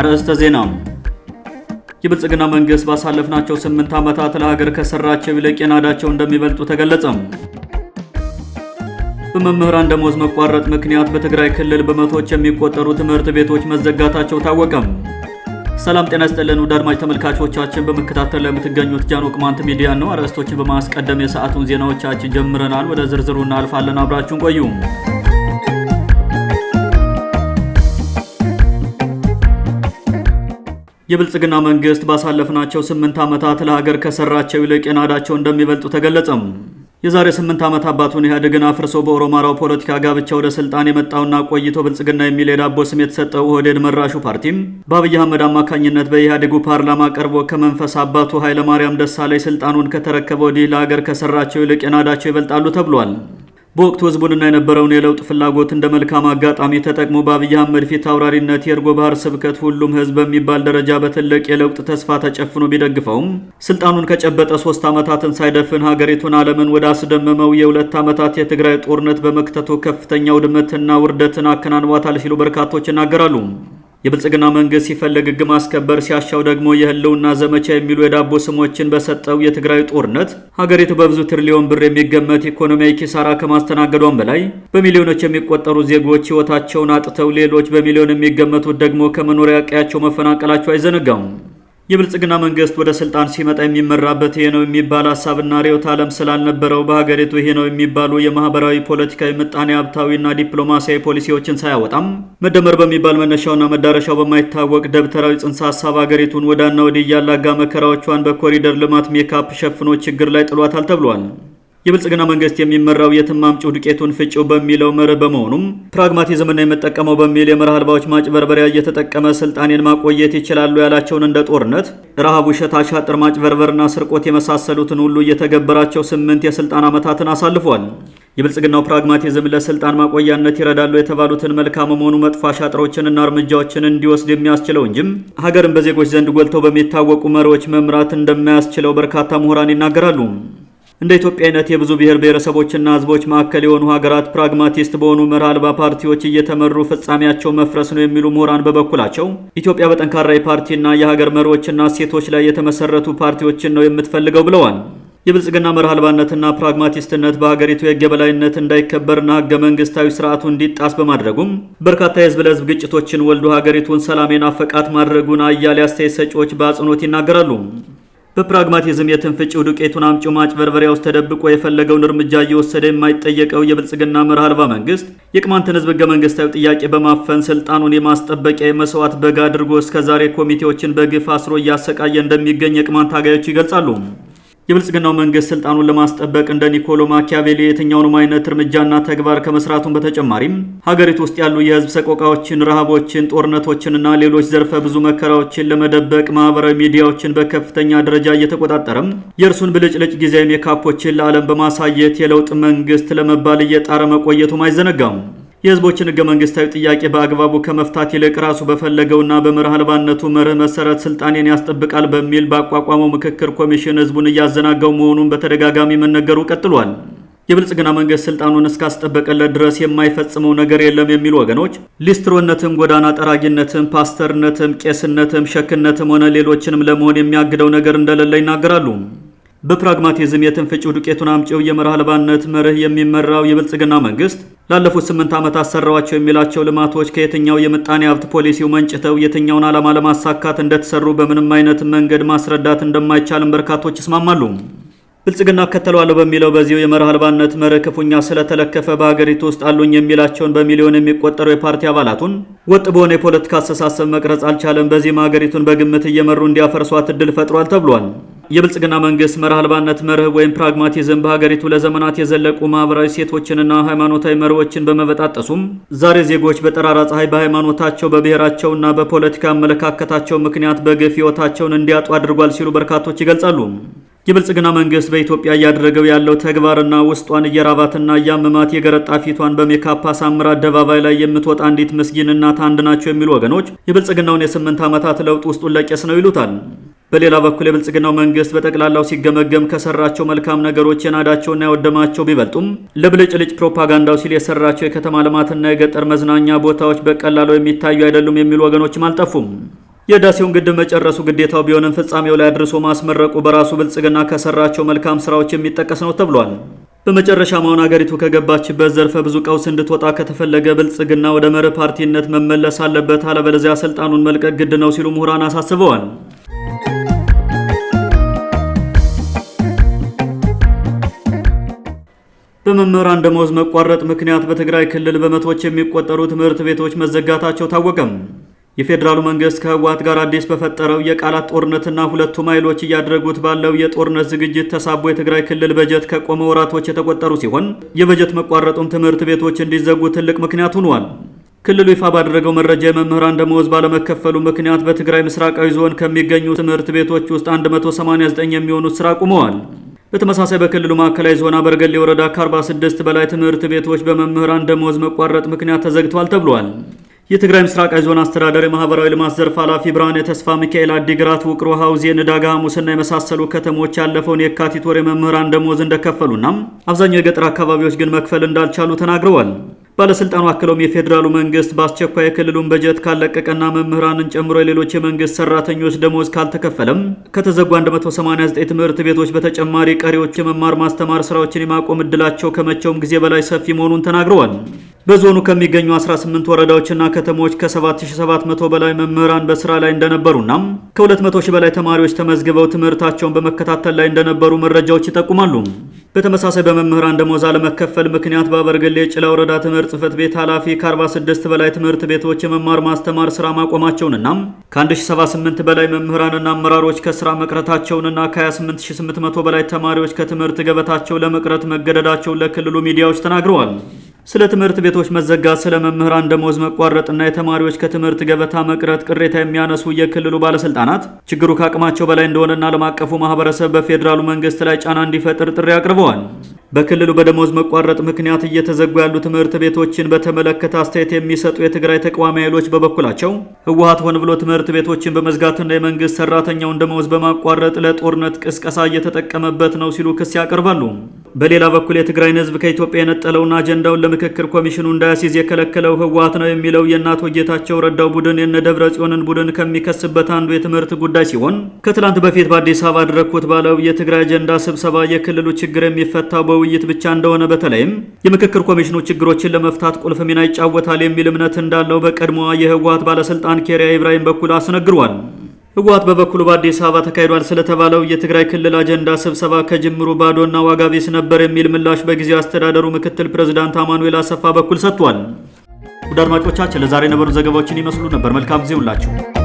አርዕስተ ዜና። የብልጽግና መንግስት ባሳለፍናቸው 8 ዓመታት ለሀገር ከሰራቸው ይልቅ የናዳቸው እንደሚበልጡ ተገለጸ። በመምህራን ደሞዝ መቋረጥ ምክንያት በትግራይ ክልል በመቶዎች የሚቆጠሩ ትምህርት ቤቶች መዘጋታቸው ታወቀ። ሰላም ጤና ይስጥልን ውድ አድማጭ ተመልካቾቻችን፣ በመከታተል ላይ የምትገኙት ጃኖ ቅማንት ሚዲያ ነው። አርዕስቶችን በማስቀደም የሰዓቱን ዜናዎቻችን ጀምረናል። ወደ ዝርዝሩ እናልፋለን። አብራችሁን ቆዩ። የብልጽግና መንግስት ባሳለፍናቸው 8 ዓመታት ለሀገር ከሰራቸው ይልቅ የናዳቸው እንደሚበልጡ ተገለጸ። የዛሬ 8 ዓመት አባቱን ኢህአዴግን አፍርሶ በኦሮማራው ፖለቲካ ጋብቻ ወደ ስልጣን የመጣውና ቆይቶ ብልጽግና የሚል የዳቦ ስም የተሰጠው ኦህዴድ መራሹ ፓርቲም በአብይ አህመድ አማካኝነት በኢህአዴጉ ፓርላማ ቀርቦ ከመንፈስ አባቱ ኃይለማርያም ደሳለኝ ስልጣኑን ከተረከበ ወዲህ ለሀገር ከሰራቸው ይልቅ የናዳቸው ይበልጣሉ ተብሏል። በወቅቱ ህዝቡንና የነበረውን የለውጥ ፍላጎት እንደ መልካም አጋጣሚ ተጠቅሞ በአብይ አህመድ ፊት አውራሪነት የእርጎ ባህር ስብከት ሁሉም ህዝብ በሚባል ደረጃ በትልቅ የለውጥ ተስፋ ተጨፍኖ ቢደግፈውም ስልጣኑን ከጨበጠ 3 ዓመታትን ሳይደፍን ሀገሪቱን ዓለምን ወደ አስደመመው የ2 ዓመታት የትግራይ ጦርነት በመክተቱ ከፍተኛ ውድመትና ውርደትን አከናንቧታል ሲሉ በርካቶች ይናገራሉ። የብልጽግና መንግስት ሲፈልግ ህግ ማስከበር፣ ሲያሻው ደግሞ የህልውና ዘመቻ የሚሉ የዳቦ ስሞችን በሰጠው የትግራይ ጦርነት ሀገሪቱ በብዙ ትሪሊዮን ብር የሚገመት ኢኮኖሚያዊ ኪሳራ ከማስተናገዷን በላይ በሚሊዮኖች የሚቆጠሩ ዜጎች ህይወታቸውን አጥተው ሌሎች በሚሊዮን የሚገመቱት ደግሞ ከመኖሪያ ቀያቸው መፈናቀላቸው አይዘነጋም። የብልጽግና መንግስት ወደ ስልጣን ሲመጣ የሚመራበት ይሄ ነው የሚባል ሀሳብና ርዕዮተ ዓለም ስላልነበረው በሀገሪቱ ይሄ ነው የሚባሉ የማህበራዊ፣ ፖለቲካዊ፣ ምጣኔ ሀብታዊና ዲፕሎማሲያዊ ፖሊሲዎችን ሳያወጣም መደመር በሚባል መነሻውና መዳረሻው በማይታወቅ ደብተራዊ ጽንሰ ሀሳብ ሀገሪቱን ወዳና ወዲህ እያላጋ መከራዎቿን በኮሪደር ልማት ሜካፕ ሸፍኖ ችግር ላይ ጥሏታል ተብሏል። የብልጽግና መንግስት የሚመራው የትም አምጪው ዱቄቱን ፍጪው በሚለው መርህ በመሆኑም ፕራግማቲዝምና የመጠቀመው በሚል የመርህ አልባዎች ማጭበርበሪያ እየተጠቀመ ስልጣኔን ማቆየት ይችላሉ ያላቸውን እንደ ጦርነት፣ ረሃብ፣ ውሸት፣ አሻጥር፣ ማጭበርበርና ስርቆት የመሳሰሉትን ሁሉ እየተገበራቸው 8 የስልጣን ዓመታትን አሳልፏል። የብልጽግናው ፕራግማቲዝም ለስልጣን ማቆያነት ይረዳሉ የተባሉትን መልካም መሆኑ መጥፎ አሻጥሮችንና እርምጃዎችን እንዲወስድ የሚያስችለው እንጂም ሀገርን በዜጎች ዘንድ ጎልተው በሚታወቁ መሪዎች መምራት እንደማያስችለው በርካታ ምሁራን ይናገራሉ። እንደ ኢትዮጵያ አይነት የብዙ ብሔር ብሔረሰቦችና ህዝቦች ማዕከል የሆኑ ሀገራት ፕራግማቲስት በሆኑ መርህ አልባ ፓርቲዎች እየተመሩ ፍጻሜያቸው መፍረስ ነው የሚሉ ምሁራን በበኩላቸው ኢትዮጵያ በጠንካራ የፓርቲና የሀገር መሪዎችና እሴቶች ላይ የተመሰረቱ ፓርቲዎችን ነው የምትፈልገው ብለዋል። የብልጽግና መርህ አልባነትና ፕራግማቲስትነት በሀገሪቱ የህግ የበላይነት እንዳይከበርና ህገ መንግስታዊ ስርዓቱ እንዲጣስ በማድረጉም በርካታ የህዝብ ለህዝብ ግጭቶችን ወልዶ ሀገሪቱን ሰላም የናፈቃት ማድረጉን አያሌ አስተያየት ሰጪዎች በአጽንኦት ይናገራሉ። በፕራግማቲዝም የትንፍጪው ዱቄቱን አምጪው ማጭበርበሪያ ውስጥ ተደብቆ የፈለገውን እርምጃ እየወሰደ የማይጠየቀው የብልጽግና መርህ አልባ መንግስት የቅማንትን ህዝብ ህገ መንግስታዊ ጥያቄ በማፈን ስልጣኑን የማስጠበቂያ የመስዋዕት በግ አድርጎ እስከዛሬ ኮሚቴዎችን በግፍ አስሮ እያሰቃየ እንደሚገኝ የቅማንት ታጋዮች ይገልጻሉ። የብልጽግናው መንግስት ስልጣኑን ለማስጠበቅ እንደ ኒኮሎ ማኪያቬሊ የትኛውንም አይነት እርምጃና ተግባር ከመስራቱን በተጨማሪም ሀገሪቱ ውስጥ ያሉ የህዝብ ሰቆቃዎችን፣ ረሃቦችን፣ ጦርነቶችንና ሌሎች ዘርፈ ብዙ መከራዎችን ለመደበቅ ማህበራዊ ሚዲያዎችን በከፍተኛ ደረጃ እየተቆጣጠረም የእርሱን ብልጭልጭ ጊዜያዊ ሜካፖችን ለዓለም በማሳየት የለውጥ መንግስት ለመባል እየጣረ መቆየቱም አይዘነጋም። የህዝቦችን ህገ መንግስታዊ ጥያቄ በአግባቡ ከመፍታት ይልቅ ራሱ በፈለገውና በመርህ አልባነቱ መርህ መሰረት ስልጣኔን ያስጠብቃል በሚል ባቋቋመው ምክክር ኮሚሽን ህዝቡን እያዘናጋው መሆኑን በተደጋጋሚ መነገሩ ቀጥሏል። የብልጽግና መንግስት ስልጣኑን እስካስጠበቀለት ድረስ የማይፈጽመው ነገር የለም የሚሉ ወገኖች ሊስትሮነትም፣ ጎዳና ጠራጊነትም፣ ፓስተርነትም፣ ቄስነትም፣ ሸክነትም ሆነ ሌሎችንም ለመሆን የሚያግደው ነገር እንደሌለ ይናገራሉ። በፕራግማቲዝም የትንፍጪው ዱቄቱን አምጪው የመርህ አልባነት መርህ የሚመራው የብልጽግና መንግስት ላለፉት 8 ዓመታት ሰራዋቸው የሚላቸው ልማቶች ከየትኛው የምጣኔ ሀብት ፖሊሲው መንጭተው የትኛውን ዓላማ ለማሳካት እንደተሰሩ በምንም አይነት መንገድ ማስረዳት እንደማይቻልም በርካቶች ይስማማሉ። ብልጽግና ከተለዋለሁ በሚለው በዚሁ የመርህ አልባነት መርህ ክፉኛ ስለተለከፈ በሀገሪቱ ውስጥ አሉኝ የሚላቸውን በሚሊዮን የሚቆጠሩ የፓርቲ አባላቱን ወጥ በሆነ የፖለቲካ አስተሳሰብ መቅረጽ አልቻለም። በዚህም ሀገሪቱን በግምት እየመሩ እንዲያፈርሷት እድል ፈጥሯል ተብሏል። የብልጽግና መንግስት መርህ አልባነት መርህ ወይም ፕራግማቲዝም በሀገሪቱ ለዘመናት የዘለቁ ማህበራዊ ሴቶችንና ሃይማኖታዊ መርሆችን በመበጣጠሱም ዛሬ ዜጎች በጠራራ ፀሐይ በሃይማኖታቸው፣ በብሔራቸውና በፖለቲካ አመለካከታቸው ምክንያት በግፍ ህይወታቸውን እንዲያጡ አድርጓል ሲሉ በርካቶች ይገልጻሉ። የብልጽግና መንግስት በኢትዮጵያ እያደረገው ያለው ተግባርና ውስጧን እየራባትና እያመማት የገረጣ ፊቷን በሜካፕ አሳምራ አደባባይ ላይ የምትወጣ አንዲት ምስኪን እናት አንድ ናቸው የሚሉ ወገኖች የብልጽግናውን የ8 ዓመታት ለውጥ ውስጡን ለቄስ ነው ይሉታል። በሌላ በኩል የብልጽግናው መንግስት በጠቅላላው ሲገመገም ከሰራቸው መልካም ነገሮች የናዳቸውና ያወደማቸው ቢበልጡም ለብልጭልጭ ፕሮፓጋንዳው ሲል የሰራቸው የከተማ ልማትና የገጠር መዝናኛ ቦታዎች በቀላሉ የሚታዩ አይደሉም የሚሉ ወገኖችም አልጠፉም። የህዳሴውን ግድብ መጨረሱ ግዴታው ቢሆንም ፍጻሜው ላይ አድርሶ ማስመረቁ በራሱ ብልጽግና ከሰራቸው መልካም ስራዎች የሚጠቀስ ነው ተብሏል። በመጨረሻም አሁን አገሪቱ ከገባችበት ዘርፈ ብዙ ቀውስ እንድትወጣ ከተፈለገ ብልጽግና ወደ መርህ ፓርቲነት መመለስ አለበት፣ አለበለዚያ ስልጣኑን መልቀቅ ግድ ነው ሲሉ ምሁራን አሳስበዋል። በመምህራን ደመወዝ መቋረጥ ምክንያት በትግራይ ክልል በመቶዎች የሚቆጠሩ ትምህርት ቤቶች መዘጋታቸው ታወቀም። የፌዴራሉ መንግስት ከህወሓት ጋር አዲስ በፈጠረው የቃላት ጦርነትና ሁለቱም ኃይሎች እያደረጉት ባለው የጦርነት ዝግጅት ተሳቦ የትግራይ ክልል በጀት ከቆመ ወራቶች የተቆጠሩ ሲሆን የበጀት መቋረጡም ትምህርት ቤቶች እንዲዘጉ ትልቅ ምክንያት ሆኗል። ክልሉ ይፋ ባደረገው መረጃ የመምህራን ደመወዝ ባለመከፈሉ ምክንያት በትግራይ ምስራቃዊ ዞን ከሚገኙ ትምህርት ቤቶች ውስጥ 189 የሚሆኑት ስራ አቁመዋል። በተመሳሳይ በክልሉ ማዕከላዊ ዞን አበርገሌ ወረዳ ከ46 በላይ ትምህርት ቤቶች በመምህራን ደመወዝ መቋረጥ ምክንያት ተዘግተዋል ተብሏል። የትግራይ ምስራቃዊ ዞን አስተዳደር የማህበራዊ ልማት ዘርፍ ኃላፊ ብርሃኔ ተስፋ ሚካኤል አዲግራት፣ ውቅሮ፣ ሐውዜን፣ ዕዳጋ ሐሙስና የመሳሰሉ ከተሞች ያለፈውን የካቲት ወር የመምህራን ደመወዝ እንደከፈሉና አብዛኛው የገጠር አካባቢዎች ግን መክፈል እንዳልቻሉ ተናግረዋል። ባለስልጣኑ አክለውም የፌዴራሉ መንግስት በአስቸኳይ የክልሉን በጀት ካለቀቀና መምህራንን ጨምሮ የሌሎች የመንግስት ሰራተኞች ደመወዝ ካልተከፈለም ከተዘጉ 189 ትምህርት ቤቶች በተጨማሪ ቀሪዎች የመማር ማስተማር ስራዎችን የማቆም እድላቸው ከመቼውም ጊዜ በላይ ሰፊ መሆኑን ተናግረዋል። በዞኑ ከሚገኙ 18 ወረዳዎችና ከተሞች ከ7700 በላይ መምህራን በስራ ላይ እንደነበሩና ከ200 ሺህ በላይ ተማሪዎች ተመዝግበው ትምህርታቸውን በመከታተል ላይ እንደነበሩ መረጃዎች ይጠቁማሉ። በተመሳሳይ በመምህራን ደመወዝ አለመከፈል ምክንያት በአበርገሌ ጭላ ወረዳ ትምህርት ጽሕፈት ቤት ኃላፊ ከ46 በላይ ትምህርት ቤቶች የመማር ማስተማር ስራ ማቆማቸውንና ከ1078 በላይ መምህራንና አመራሮች ከስራ መቅረታቸውንና ከ28800 በላይ ተማሪዎች ከትምህርት ገበታቸው ለመቅረት መገደዳቸውን ለክልሉ ሚዲያዎች ተናግረዋል። ስለ ትምህርት ቤቶች መዘጋት፣ ስለ መምህራን ደመወዝ መቋረጥና የተማሪዎች ከትምህርት ገበታ መቅረት ቅሬታ የሚያነሱ የክልሉ ባለስልጣናት ችግሩ ከአቅማቸው በላይ እንደሆነና ዓለም አቀፉ ማህበረሰብ በፌዴራሉ መንግስት ላይ ጫና እንዲፈጥር ጥሪ አቅርበዋል። በክልሉ በደመወዝ መቋረጥ ምክንያት እየተዘጉ ያሉ ትምህርት ቤቶችን በተመለከተ አስተያየት የሚሰጡ የትግራይ ተቃዋሚ ኃይሎች በበኩላቸው ህወሓት ሆን ብሎ ትምህርት ቤቶችን በመዝጋትና የመንግስት ሰራተኛውን ደመወዝ በማቋረጥ ለጦርነት ቅስቀሳ እየተጠቀመበት ነው ሲሉ ክስ ያቀርባሉ። በሌላ በኩል የትግራይን ህዝብ ከኢትዮጵያ የነጠለውና አጀንዳውን ለምክክር ኮሚሽኑ እንዳያስይዝ የከለከለው ህወሓት ነው የሚለው የአቶ ጌታቸው ረዳው ቡድን የነ ደብረ ጽዮንን ቡድን ከሚከስበት አንዱ የትምህርት ጉዳይ ሲሆን ከትላንት በፊት በአዲስ አበባ አደረግኩት ባለው የትግራይ አጀንዳ ስብሰባ የክልሉ ችግር የሚፈታው በውይይት ብቻ እንደሆነ በተለይም የምክክር ኮሚሽኑ ችግሮችን ለመፍታት ቁልፍ ሚና ይጫወታል የሚል እምነት እንዳለው በቀድሞዋ የህወሓት ባለስልጣን ኬሪያ ኢብራሂም በኩል አስነግሯል። ህወሓት በበኩሉ በአዲስ አበባ ተካሂዷል ስለተባለው የትግራይ ክልል አጀንዳ ስብሰባ ከጅምሩ ባዶና ዋጋ ቢስ ነበር የሚል ምላሽ በጊዜው አስተዳደሩ ምክትል ፕሬዝዳንት አማኑኤል አሰፋ በኩል ሰጥቷል። ውድ አድማጮቻችን ለዛሬ የነበሩ ዘገባዎችን ይመስሉ ነበር። መልካም ጊዜ ሁላችሁ